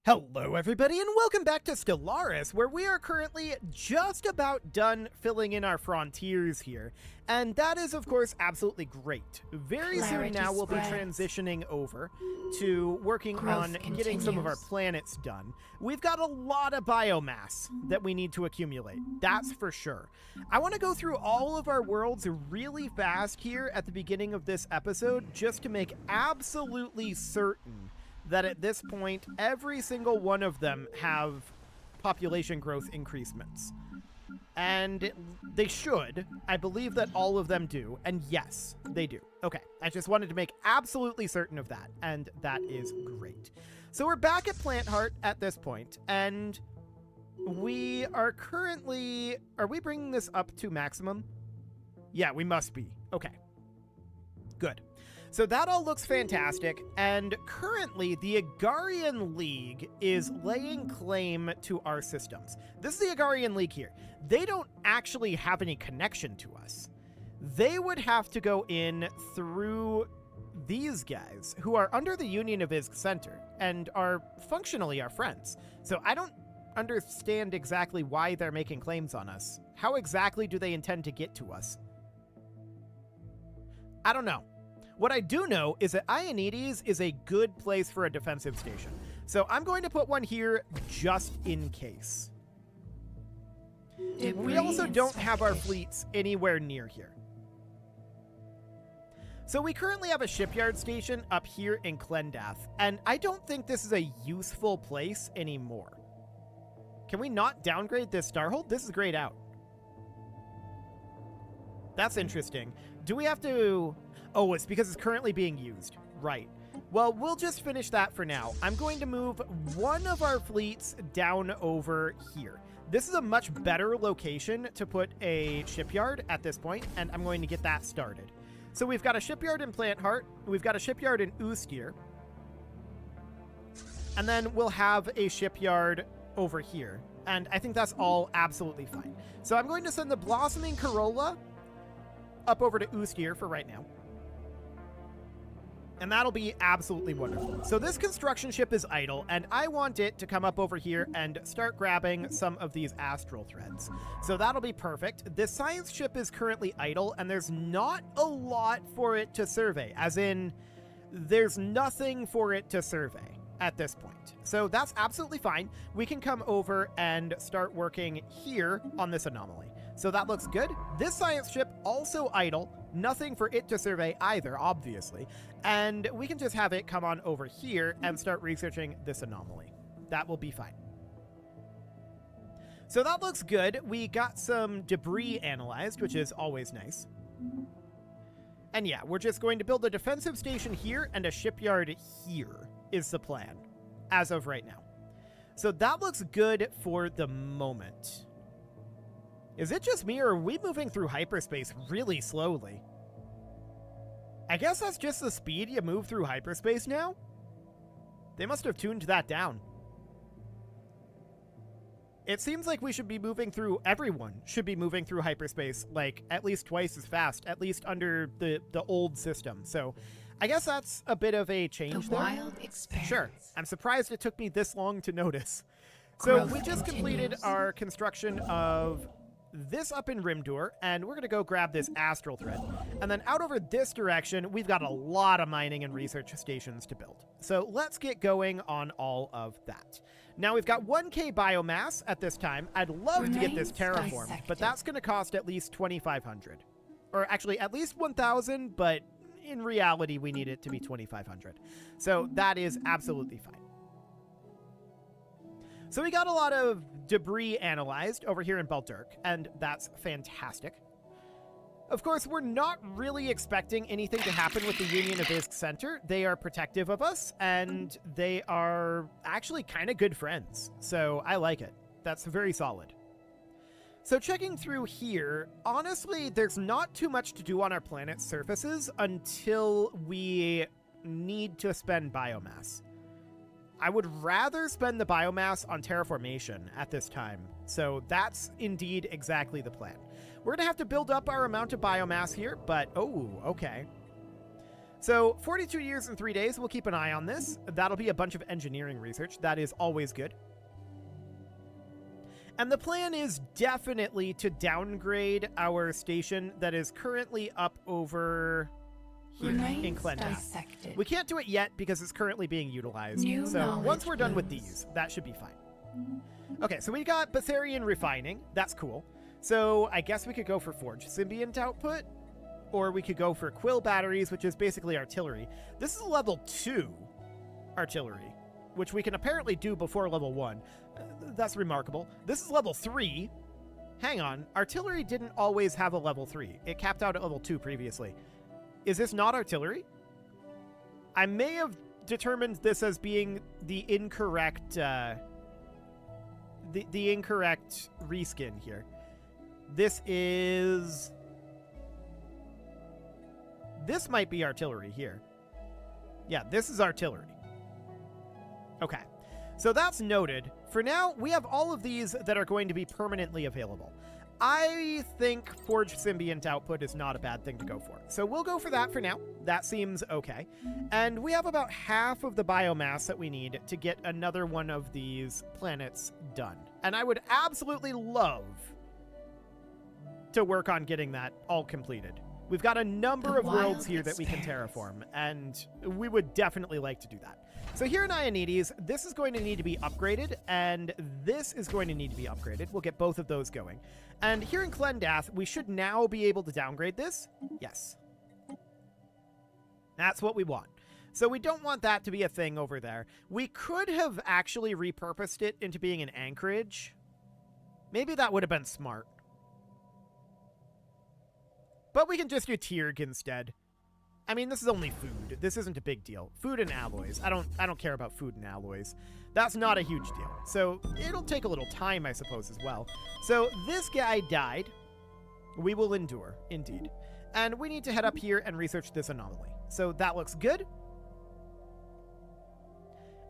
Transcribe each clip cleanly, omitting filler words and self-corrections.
Hello everybody and welcome back to Stellaris, where we are currently just about done filling in our frontiers here. And that is of course absolutely great. Very soon now we'll be transitioning over to working on getting some of our planets done. We've got a lot of biomass that we need to accumulate, that's for sure. I want to go through all of our worlds really fast here at the beginning of this episode just to make absolutely certain that at this point, every single one of them have population growth increasements. And they should. I believe that all of them do. And yes, they do. Okay, I just wanted to make absolutely certain of that. And that is great. So we're back at Plant Heart at this point, and we are currently... Are we bringing this up to maximum? Yeah, we must be. Okay. Good. So that all looks fantastic, and currently the Agarian League is laying claim to our systems. This is the Agarian League here. They don't actually have any connection to us. They would have to go in through these guys, who are under the Union of Izk Center, and are functionally our friends. So I don't understand exactly why they're making claims on us. How exactly do they intend to get to us? I don't know. What I do know is that Ionides is a good place for a defensive station. So I'm going to put one here just in case. We also don't have our fleets anywhere near here. So we currently have a shipyard station up here in Klendath, and I don't think this is a useful place anymore. Can we not downgrade this Starhold? This is grayed out. That's interesting. Do we have to... Oh, it's because it's currently being used. Right. Well, we'll just finish that for now. I'm going to move one of our fleets down over here. This is a much better location to put a shipyard at this point, and I'm going to get that started. So we've got a shipyard in Plant Heart. We've got a shipyard in Ustir. And then we'll have a shipyard over here. And I think that's all absolutely fine. So I'm going to send the Blossoming Corolla up over to Ustir for right now. And that'll be absolutely wonderful. So this construction ship is idle, and I want it to come up over here and start grabbing some of these astral threads. So that'll be perfect. This science ship is currently idle, and there's not a lot for it to survey, as in, there's nothing for it to survey at this point. So that's absolutely fine. We can come over and start working here on this anomaly. So that looks good. This science ship also idle. Nothing for it to survey either, obviously. And we can just have it come on over here and start researching this anomaly. That will be fine. So that looks good. We got some debris analyzed, which is always nice. And yeah, we're just going to build a defensive station here and a shipyard here is the plan as of right now. So that looks good for the moment. Is it just me, or are we moving through hyperspace really slowly? I guess that's just the speed you move through hyperspace now? They must have tuned that down. It seems like we should be moving through, everyone should be moving through hyperspace, like, at least twice as fast, at least under the old system. So I guess that's a bit of a change there. Wild experience. Sure. I'm surprised it took me this long to notice. So we just completed our construction of this up in Rimdur, and we're going to go grab this astral thread. And then out over this direction, we've got a lot of mining and research stations to build. So let's get going on all of that. Now we've got 1K biomass at this time. I'd love to get this terraformed, but that's going to cost at least 2,500. Or actually at least 1,000, but in reality we need it to be 2,500. So that is absolutely fine. So we got a lot of debris analyzed over here in Baldirk, and that's fantastic. Of course, we're not really expecting anything to happen with the Union of Izk Center. They are protective of us, and they are actually kind of good friends. So I like it. That's very solid. So checking through here, honestly, there's not too much to do on our planet's surfaces until we need to spend biomass. I would rather spend the biomass on terraformation at this time. So that's indeed exactly the plan. We're going to have to build up our amount of biomass here, but oh, okay. So 42 years and 3 days, we'll keep an eye on this. That'll be a bunch of engineering research. That is always good. And the plan is definitely to downgrade our station that is currently up over here in Clendath. We can't do it yet because it's currently being utilized. So once we're done with these, that should be fine. Okay, so we got Betharian refining. That's cool. So I guess we could go for Forge Symbiont output, or we could go for Quill batteries, which is basically artillery. This is level 2 artillery, which we can apparently do before level 1. That's remarkable. This is level 3. Hang on. Artillery didn't always have a level 3. It capped out at level 2 previously. Is this not artillery? I may have determined this as being the incorrect the incorrect reskin here. This might be artillery here. Yeah, this is artillery. Okay. So that's noted. For now, we have all of these that are going to be permanently available. I think Forge Symbiont output is not a bad thing to go for. So we'll go for that for now. That seems okay. And we have about half of the biomass that we need to get another one of these planets done. And I would absolutely love to work on getting that all completed. We've got a number of worlds here that we can terraform, and we would definitely like to do that. So here in Ionides, this is going to need to be upgraded, and this is going to need to be upgraded. We'll get both of those going. And here in Clendath, we should now be able to downgrade this. Yes. That's what we want. So we don't want that to be a thing over there. We could have actually repurposed it into being an anchorage. Maybe that would have been smart. But we can just do Tierg instead. I mean, this is only food. This isn't a big deal. Food and alloys. I don't care about food and alloys. That's not a huge deal. So it'll take a little time, I suppose, as well. So this guy died. We will endure, indeed. And we need to head up here and research this anomaly. So that looks good.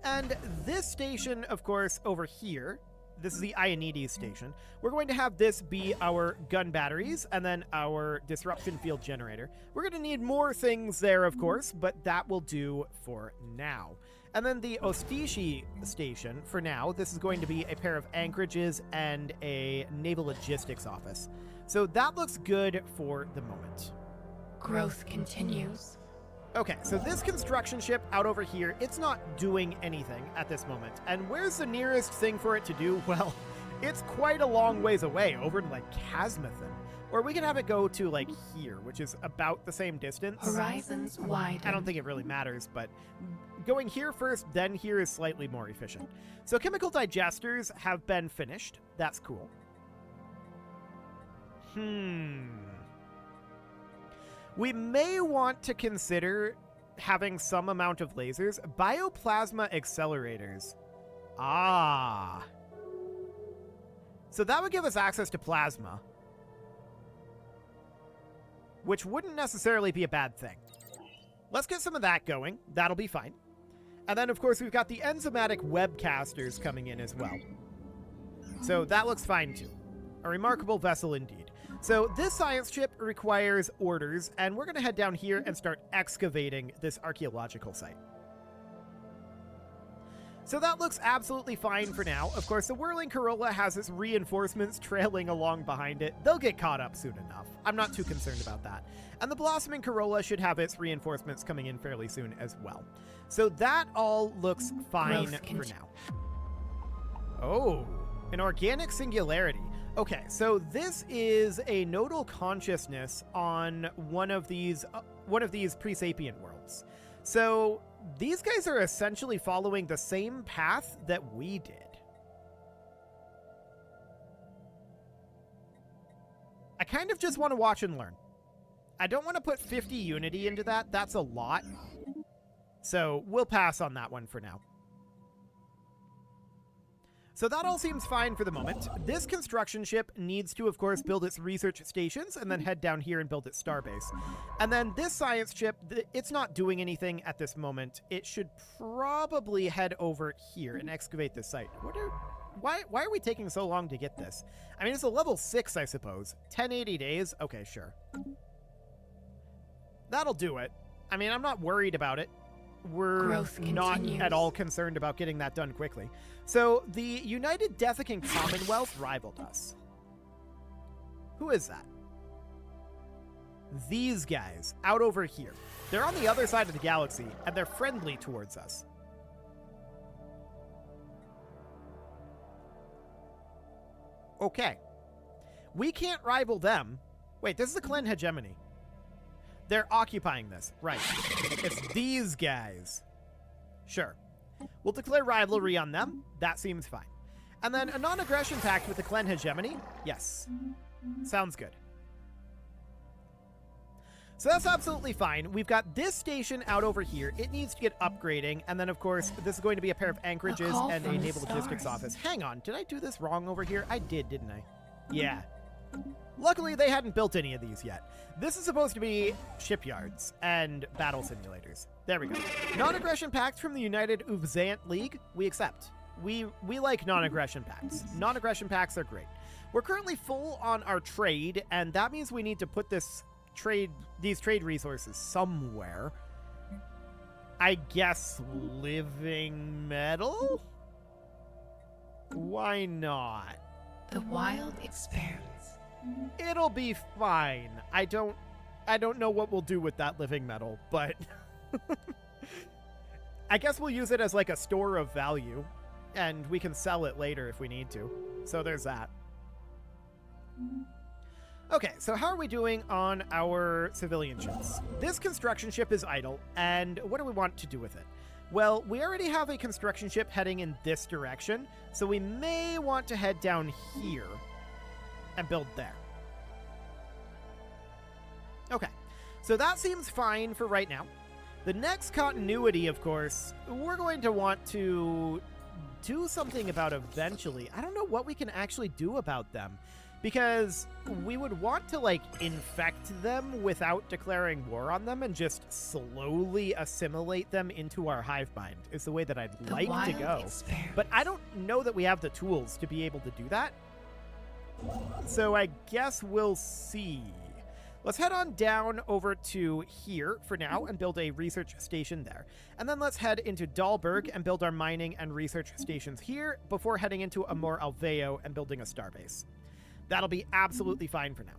And this station, of course, over here, this is the Ionides station. We're going to have this be our gun batteries and then our disruption field generator. We're going to need more things there, of course, but that will do for now. And then the Ostishi station, for now, this is going to be a pair of anchorages and a naval logistics office. So that looks good for the moment. Growth continues. Okay, so this construction ship out over here, it's not doing anything at this moment. And where's the nearest thing for it to do? Well, it's quite a long ways away, over in, like, Casmathan. Or we can have it go to, like, here, which is about the same distance. Horizons widen. I don't think it really matters, but going here first, then here is slightly more efficient. So chemical digesters have been finished. That's cool. We may want to consider having some amount of lasers. Bioplasma accelerators. Ah. So that would give us access to plasma, which wouldn't necessarily be a bad thing. Let's get some of that going. That'll be fine. And then, of course, we've got the enzymatic webcasters coming in as well. So that looks fine, too. A remarkable vessel indeed. So this science ship requires orders, and we're going to head down here and start excavating this archaeological site. So that looks absolutely fine for now. Of course, the whirling Corolla has its reinforcements trailing along behind it. They'll get caught up soon enough. I'm not too concerned about that. And the blossoming Corolla should have its reinforcements coming in fairly soon as well. So that all looks fine for now. Oh, an organic singularity. Okay, so this is a nodal consciousness on one of these pre-sapient worlds. So these guys are essentially following the same path that we did. I kind of just want to watch and learn. I don't want to put 50 unity into that. That's a lot. So we'll pass on that one for now. So that all seems fine for the moment. This construction ship needs to, of course, build its research stations and then head down here and build its starbase. And then this science ship, it's not doing anything at this moment. It should probably head over here and excavate this site. Why are we taking so long to get this? I mean, it's a level 6, I suppose. 1080 days? Okay, sure. That'll do it. I mean, I'm not worried about it. We're Growth not continues. at all concerned about getting that done quickly. So the United Dethican Commonwealth rivaled us. Who is that? These guys out over here. They're on the other side of the galaxy, and they're friendly towards us. Okay. We can't rival them. Wait, this is the Clan Hegemony. They're occupying this. Right. It's these guys. Sure. We'll declare rivalry on them. That seems fine. And then a non-aggression pact with the Clan Hegemony? Yes. Sounds good. So that's absolutely fine. We've got this station out over here. It needs to get upgrading. And then, of course, this is going to be a pair of anchorages call and a from the naval logistics stars. office. Hang on. Did I do this wrong over here? I did, didn't I? Yeah. Luckily, they hadn't built any of these yet. This is supposed to be shipyards and battle simulators. There we go. Non-aggression pact from the United Uvzant League. We accept. We like non-aggression pacts. Non-aggression pacts are great. We're currently full on our trade, and that means we need to put these trade resources somewhere. I guess living metal? Why not? The wild expands. It'll be fine. I don't know what we'll do with that living metal, but I guess we'll use it as like a store of value, and we can sell it later if we need to. So there's that. Okay, so how are we doing on our civilian ships? This construction ship is idle, and what do we want to do with it? Well, we already have a construction ship heading in this direction, so we may want to head down here and build there. Okay, so that seems fine for right now. The next continuity, of course, we're going to want to do something about eventually. I don't know what we can actually do about them, because we would want to, like, infect them without declaring war on them and just slowly assimilate them into our hive mind is the way that I'd The like to wild go. expands. But I don't know that we have the tools to be able to do that. So I guess we'll see. Let's head on down over to here for now and build a research station there. And then let's head into Dahlberg and build our mining and research stations here before heading into Amor Alveo and building a starbase. That'll be absolutely fine for now.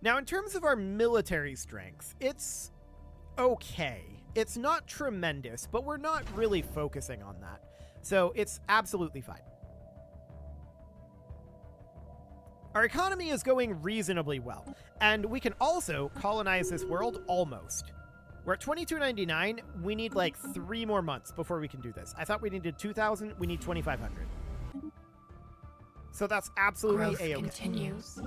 Now, in terms of our military strength, it's okay. It's not tremendous, but we're not really focusing on that. So it's absolutely fine. Our economy is going reasonably well, and we can also colonize this world almost. We're at 2299. We need like 3 more months before we can do this. I thought we needed 2,000. We need 2,500. So that's absolutely Growth a-okay. continues.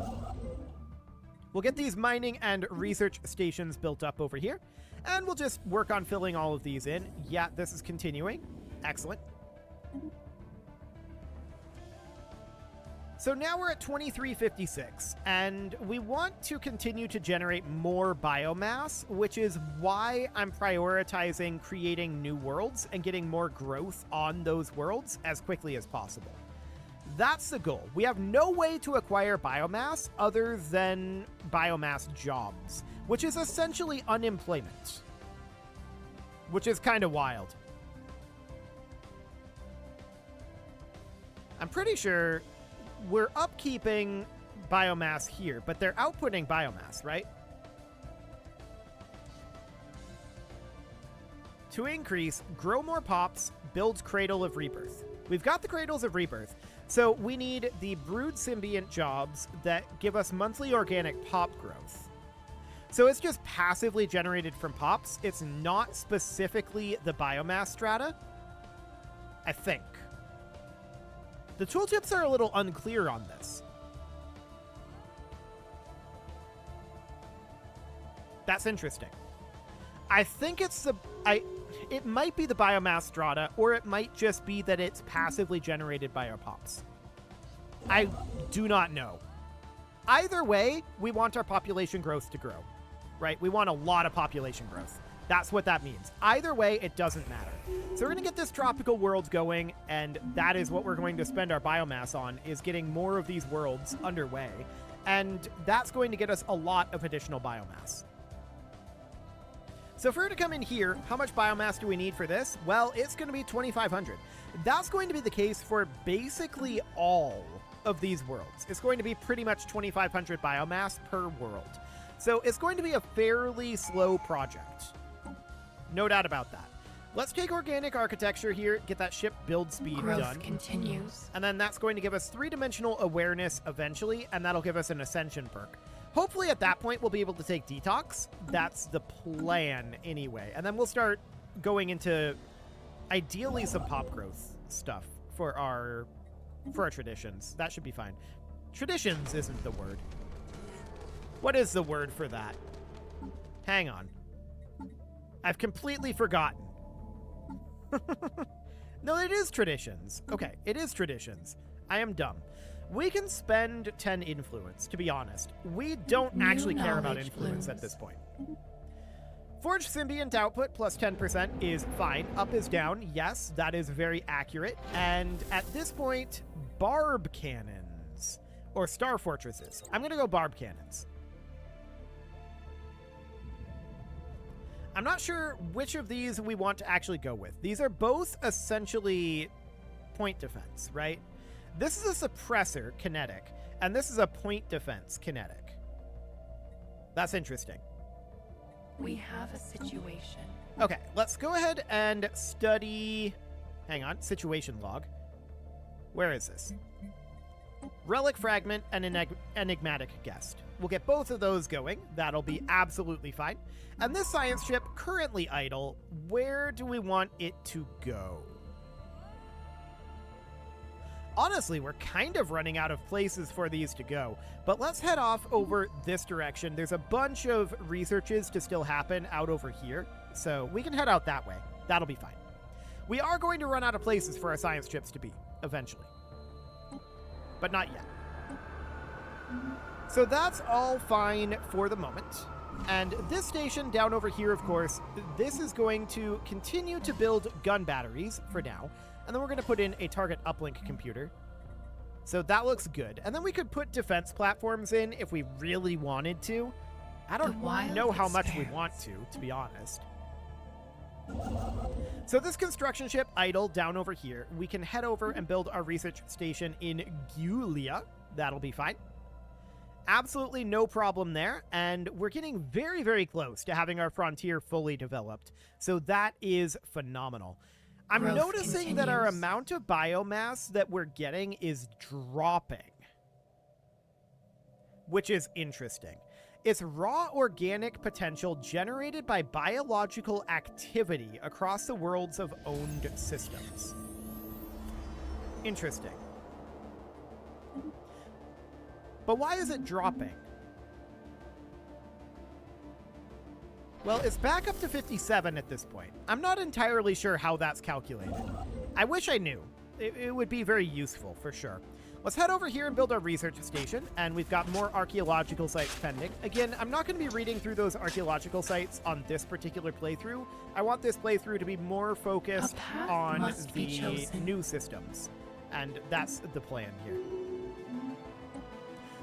We'll get these mining and research stations built up over here, and we'll just work on filling all of these in. Yeah, this is continuing. Excellent. So now we're at 2356, and we want to continue to generate more biomass, which is why I'm prioritizing creating new worlds and getting more growth on those worlds as quickly as possible. That's the goal. We have no way to acquire biomass other than biomass jobs, which is essentially unemployment, which is kind of wild. I'm pretty sure we're upkeeping biomass here, but they're outputting biomass, right? To increase, grow more pops, build Cradle of Rebirth. We've got the Cradles of Rebirth, so we need the brood symbiont jobs that give us monthly organic pop growth. So it's just passively generated from pops. It's not specifically the biomass strata, I think. The tooltips are a little unclear on this. That's interesting. I think it's it might be the biomass strata, or it might just be that it's passively generated by our pops. I do not know. Either way, we want our population growth to grow, right? We want a lot of population growth. That's what that means. Either way, it doesn't matter. So we're going to get this tropical world going, and that is what we're going to spend our biomass on, is getting more of these worlds underway. And that's going to get us a lot of additional biomass. So for her to come in here, how much biomass do we need for this? Well, it's going to be 2,500. That's going to be the case for basically all of these worlds. It's going to be pretty much 2,500 biomass per world. So it's going to be a fairly slow project. No doubt about that. Let's take organic architecture here, get that ship build speed Growth done. continues. And then that's going to give us 3-dimensional awareness eventually, and that'll give us an ascension perk. Hopefully at that point we'll be able to take detox. That's the plan anyway. And then we'll start going into ideally some pop growth stuff for our traditions. That should be fine. Traditions isn't the word. What is the word for that? Hang on. I've completely forgotten. No, it is traditions. Okay, it is traditions. I am dumb. We can spend 10 influence, to be honest. We don't actually care about influence at this point. Forged symbiont output plus 10% is fine. Up is down. Yes, that is very accurate. And at this point, barb cannons. Or star fortresses. I'm going to go barb cannons. I'm not sure which of these we want to actually go with. These are both essentially point defense, right? This is a suppressor, kinetic, and this is a point defense, kinetic. That's interesting. We have a situation. Okay, let's go ahead and study... Hang on, situation log. Where is this? Relic fragment and enigmatic guest. We'll get both of those going. That'll be absolutely fine. And this science ship, currently idle, where do we want it to go? Honestly, we're kind of running out of places for these to go, but let's head off over this direction. There's a bunch of researches to still happen out over here, so we can head out that way. That'll be fine. We are going to run out of places for our science ships to be, eventually. But not yet. So that's all fine for the moment. And this station down over here, of course, this is going to continue to build gun batteries for now. And then we're going to put in a target uplink computer. So that looks good. And then we could put defense platforms in if we really wanted to. I don't know how much we want to be honest. So this construction ship idle down over here. We can head over and build our research station in Giulia. That'll be fine. Absolutely no problem there. And we're getting very, very close to having our frontier fully developed. So that is phenomenal. I'm noticing that our amount of biomass that we're getting is dropping, which is interesting. It's raw organic potential generated by biological activity across the worlds of owned systems. Interesting. But why is it dropping? Well, it's back up to 57 at this point. I'm not entirely sure how that's calculated. I wish I knew. It would be very useful, for sure. Let's head over here and build our research station, and we've got more archaeological sites pending. Again, I'm not going to be reading through those archaeological sites on this particular playthrough. I want this playthrough to be more focused on the new systems, and that's the plan here.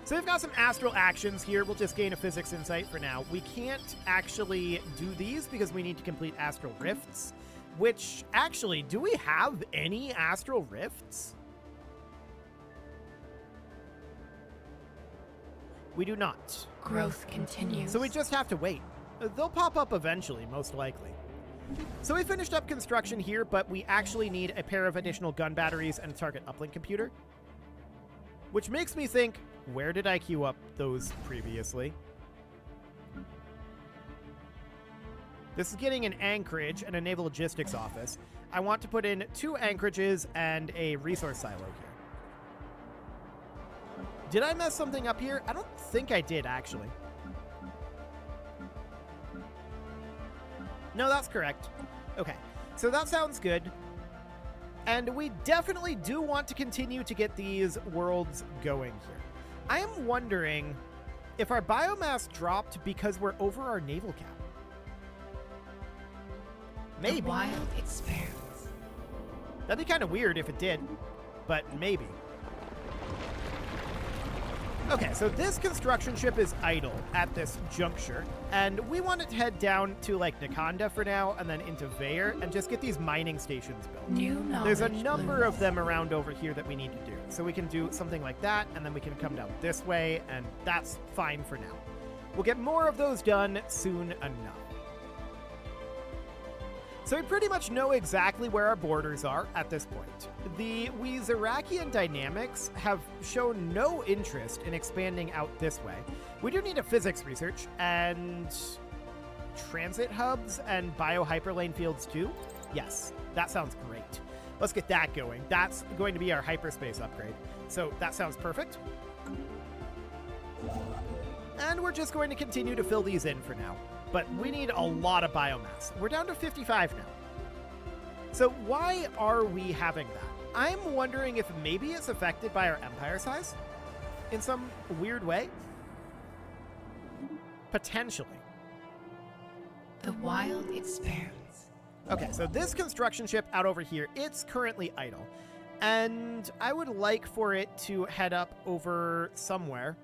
So we've got some astral actions here. We'll just gain a physics insight for now. We can't actually do these because we need to complete astral rifts, which actually, do we have any astral rifts? We do not. Growth continues. So we just have to wait. They'll pop up eventually, most likely. So we finished up construction here, but we actually need a pair of additional gun batteries and a target uplink computer. Which makes me think, where did I queue up those previously? This is getting an anchorage and a naval logistics office. I want to put in 2 anchorages and a resource silo here. Did I mess something up here? I don't think I did, actually. No, that's correct. Okay, so that sounds good. And we definitely do want to continue to get these worlds going here. I am wondering if our biomass dropped because we're over our naval cap. Maybe. The wild experiments. That'd be kind of weird if it did, but maybe. Okay, so this construction ship is idle at this juncture, and we want it to head down to, like, Nakanda for now, and then into Vair, and just get these mining stations built. New knowledge There's a number blooms. of them around over here that we need to do. So we can do something like that, and then we can come down this way, and that's fine for now. We'll get more of those done soon enough. So we pretty much know exactly where our borders are at this point. The Wizarakian dynamics have shown no interest in expanding out this way. We do need a physics research and transit hubs and bio-hyperlane fields too. Yes, that sounds great. Let's get that going. That's going to be our hyperspace upgrade. So that sounds perfect. And we're just going to continue to fill these in for now. But we need a lot of biomass. We're down to 55 now. So why are we having that? I'm wondering if maybe it's affected by our empire size in some weird way. Potentially. The wild expands. Okay, so this construction ship out over here, it's currently idle. And I would like for it to head up over somewhere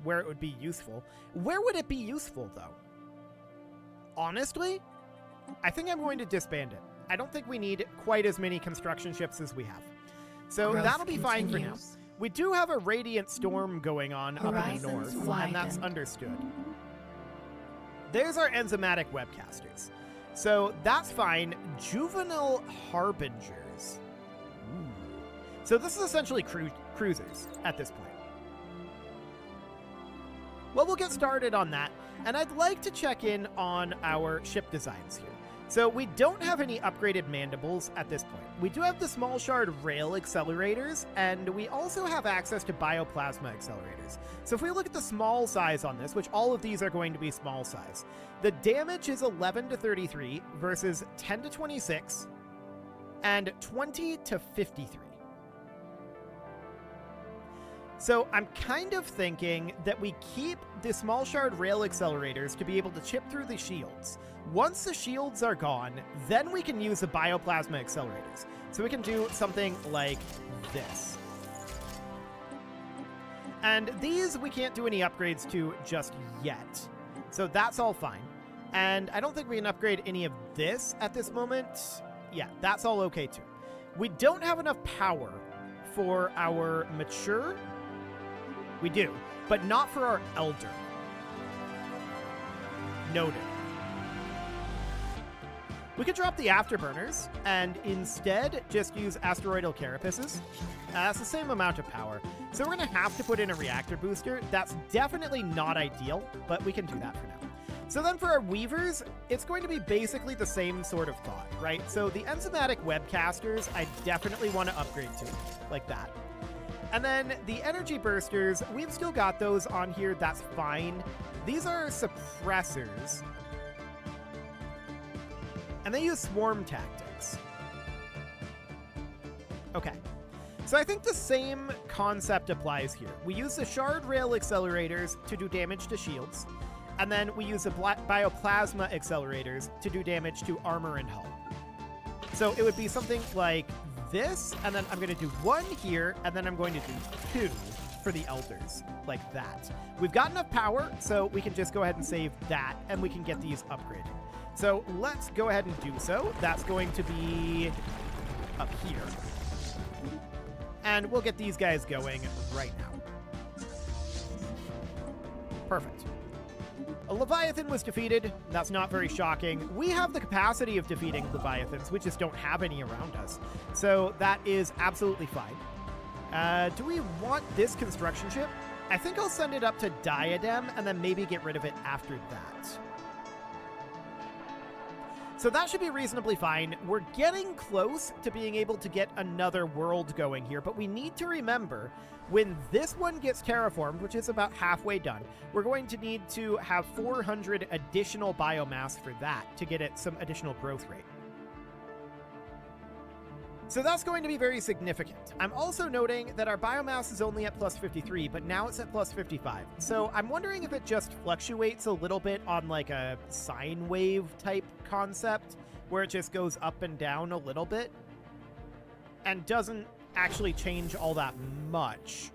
where it would be useful. Where would it be useful, though? Honestly, I think I'm going to disband it. I don't think we need quite as many construction ships as we have. So Growth that'll be fine for now. continues. We do have a radiant storm going on up in the Horizons north, and that's widen. understood. There's our enzymatic webcasters. So that's fine. Juvenile harbingers. Ooh. So this is essentially cruisers at this point. Well, we'll get started on that, and I'd like to check in on our ship designs here. So we don't have any upgraded mandibles at this point. We do have the small shard rail accelerators, and we also have access to bioplasma accelerators. So if we look at the small size on this, which all of these are going to be small size, the damage is 11 to 33 versus 10 to 26 and 20 to 53. So I'm kind of thinking that we keep the small shard rail accelerators to be able to chip through the shields. Once the shields are gone, then we can use the bioplasma accelerators. So we can do something like this. And these we can't do any upgrades to just yet. So that's all fine. And I don't think we can upgrade any of this at this moment. Yeah, that's all okay too. We don't have enough power for our mature. We do, but not for our elder. Noted. We could drop the afterburners and instead just use asteroidal carapaces. That's the same amount of power. So we're going to have to put in a reactor booster. That's definitely not ideal, but we can do that for now. So then for our weavers, it's going to be basically the same sort of thought, right? So the enzymatic webcasters, I definitely want to upgrade to, like that. And then the energy bursters, we've still got those on here. That's fine. These are suppressors. And they use swarm tactics. Okay. So I think the same concept applies here. We use the shard rail accelerators to do damage to shields. And then we use the bioplasma accelerators to do damage to armor and hull. So it would be something like this, and then I'm going to do one here, and then I'm going to do two for the elders, like that. We've got enough power, so we can just go ahead and save that, and we can get these upgraded. So let's go ahead and do so. That's going to be up here. And we'll get these guys going right now. Perfect. A Leviathan was defeated. That's not very shocking. We have the capacity of defeating Leviathans. We just don't have any around us. So that is absolutely fine. Do we want this construction ship? I think I'll send it up to Diadem and then maybe get rid of it after that. So that should be reasonably fine. We're getting close to being able to get another world going here, but we need to remember when this one gets terraformed, which is about halfway done, we're going to need to have 400 additional biomass for that to get it some additional growth rate. So that's going to be very significant. I'm also noting that our biomass is only at plus 53, but now it's at plus 55. So I'm wondering if it just fluctuates a little bit on like a sine wave type concept, where it just goes up and down a little bit and doesn't actually change all that much.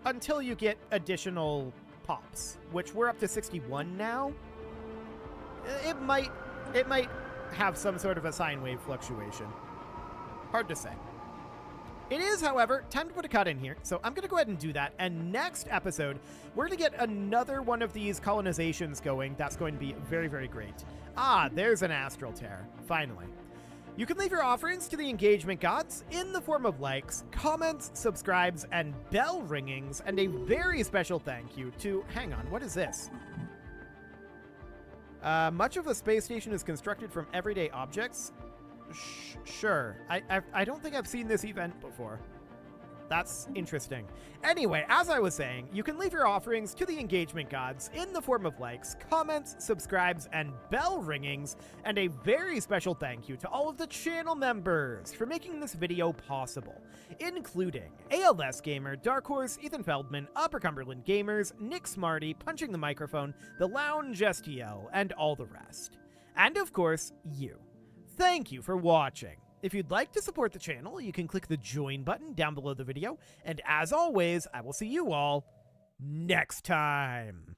until you get additional pops, which we're up to 61 now. It might have some sort of a sine wave fluctuation. Hard to say. It is, however, time to put a cut in here, so I'm going to go ahead and do that, and next episode, we're going to get another one of these colonizations going. That's going to be very, very great. Ah, there's an astral tear, finally. You can leave your offerings to the engagement gods in the form of likes, comments, subscribes, and bell ringings, and a very special thank you to... Hang on, what is this? Much of the space station is constructed from everyday objects. Sure. I don't think I've seen this event before. That's interesting. Anyway, as I was saying, you can leave your offerings to the engagement gods in the form of likes, comments, subscribes, and bell ringings, and a very special thank you to all of the channel members for making this video possible, including ALS Gamer, Dark Horse, Ethan Feldman, Upper Cumberland Gamers, Nick Smarty, Punching the Microphone, The Lounge STL, and all the rest. And of course, you. Thank you for watching. If you'd like to support the channel, you can click the join button down below the video, and as always, I will see you all next time.